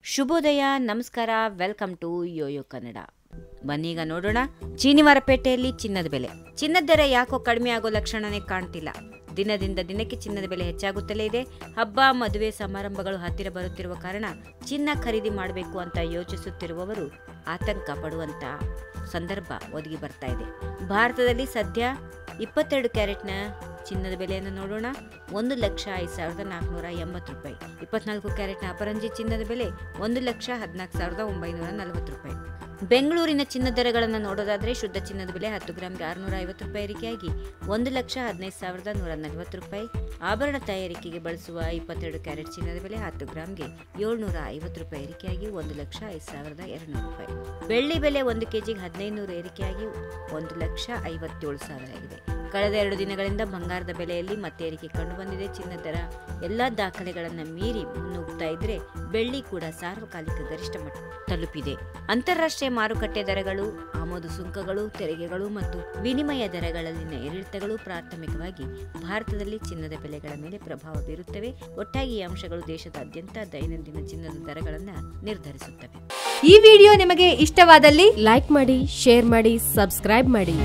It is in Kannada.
ಶುಭೋದಯ, ನಮಸ್ಕಾರ, ವೆಲ್ಕಮ್ ಟು ಯೋಯೋ ಕನ್ನಡ. ಬನ್ನೀಗ ನೋಡೋಣ ಚೀನಿವಾರಪೇಟೆಯಲ್ಲಿ ಚಿನ್ನದ ಬೆಲೆ. ಚಿನ್ನದ ದರ ಯಾಕೋ ಕಡಿಮೆ ಆಗೋ ಲಕ್ಷಣನೇ ಕಾಣ್ತಿಲ್ಲ. ದಿನದಿಂದ ದಿನಕ್ಕೆ ಚಿನ್ನದ ಬೆಲೆ ಹೆಚ್ಚಾಗುತ್ತಲೇ ಇದೆ. ಹಬ್ಬ, ಮದುವೆ ಸಮಾರಂಭಗಳು ಹತ್ತಿರ ಬರುತ್ತಿರುವ ಕಾರಣ ಚಿನ್ನ ಖರೀದಿ ಮಾಡಬೇಕು ಅಂತ ಯೋಚಿಸುತ್ತಿರುವವರು ಆತಂಕ ಪಡುವಂತ ಸಂದರ್ಭ ಒದಗಿ ಬರ್ತಾ ಇದೆ. ಭಾರತದಲ್ಲಿ ಸದ್ಯ 22 ಕ್ಯಾರೆಟ್ನ ಚಿನ್ನದ ಬೆಲೆಯನ್ನು ನೋಡೋಣ. 1,05,480 ರೂಪಾಯಿ. 24 ಕ್ಯಾರೆಟ್ನ ಅಪರಂಜಿ ಚಿನ್ನದ ಬೆಲೆ 1,14,940 ರೂಪಾಯಿ. ಬೆಂಗಳೂರಿನ ಚಿನ್ನದ ದರಗಳನ್ನು ನೋಡೋದಾದ್ರೆ ಶುದ್ಧ ಚಿನ್ನದ ಬೆಲೆ 10 ಗ್ರಾಮ್ಗೆ 650 ರೂಪಾಯಿ ಏರಿಕೆಯಾಗಿ 1,15,140 ರೂಪಾಯಿ. ಆಭರಣ ತಯಾರಿಕೆಗೆ ಬಳಸುವ 22 ಕ್ಯಾರೆಟ್ ಚಿನ್ನದ ಬೆಲೆ 10 ಗ್ರಾಮ್ಗೆ 750 ರೂಪಾಯಿ ಏರಿಕೆಯಾಗಿ 1,05,200 ರೂಪಾಯಿ. ಬೆಳ್ಳಿ ಬೆಲೆ 1 ಕೆಜಿಗೆ 1500 ಏರಿಕೆಯಾಗಿ 1,57,000 ಆಗಿದೆ. ಕಳೆದ 2 ದಿನಗಳಿಂದ ಬಂಗಾರದ ಬೆಲೆಯಲ್ಲಿ ಮತ್ತೆ ಏರಿಕೆ ಕಂಡು ಬಂದಿದೆ. ಚಿನ್ನದ ದರ ಎಲ್ಲಾ ದಾಖಲೆಗಳನ್ನು ಮೀರಿ ಮುನ್ನುಗ್ತಾ ಇದ್ರೆ ಬೆಳ್ಳಿ ಕೂಡ ಸಾರ್ವಕಾಲಿಕ ಗರಿಷ್ಠ ಮಟ್ಟ ತಲುಪಿದೆ. ಅಂತಾರಾಷ್ಟ್ರೀಯ ಮಾರುಕಟ್ಟೆ ದರಗಳು, ಆಮದು ಸುಂಕಗಳು, ತೆರಿಗೆಗಳು ಮತ್ತು ವಿನಿಮಯ ದರಗಳಲ್ಲಿನ ಏರಿಳಿತಗಳು ಪ್ರಾಥಮಿಕವಾಗಿ ಭಾರತದಲ್ಲಿ ಚಿನ್ನದ ಬೆಲೆಗಳ ಮೇಲೆ ಪ್ರಭಾವ ಬೀರುತ್ತವೆ. ಒಟ್ಟಾಗಿ ಈ ಅಂಶಗಳು ದೇಶದಾದ್ಯಂತ ದೈನಂದಿನ ಚಿನ್ನದ ದರಗಳನ್ನು ನಿರ್ಧರಿಸುತ್ತವೆ. ಈ ವಿಡಿಯೋ ನಿಮಗೆ ಇಷ್ಟವಾದಲ್ಲಿ ಲೈಕ್ ಮಾಡಿ, ಶೇರ್ ಮಾಡಿ, ಸಬ್ಸ್ಕ್ರೈಬ್ ಮಾಡಿ.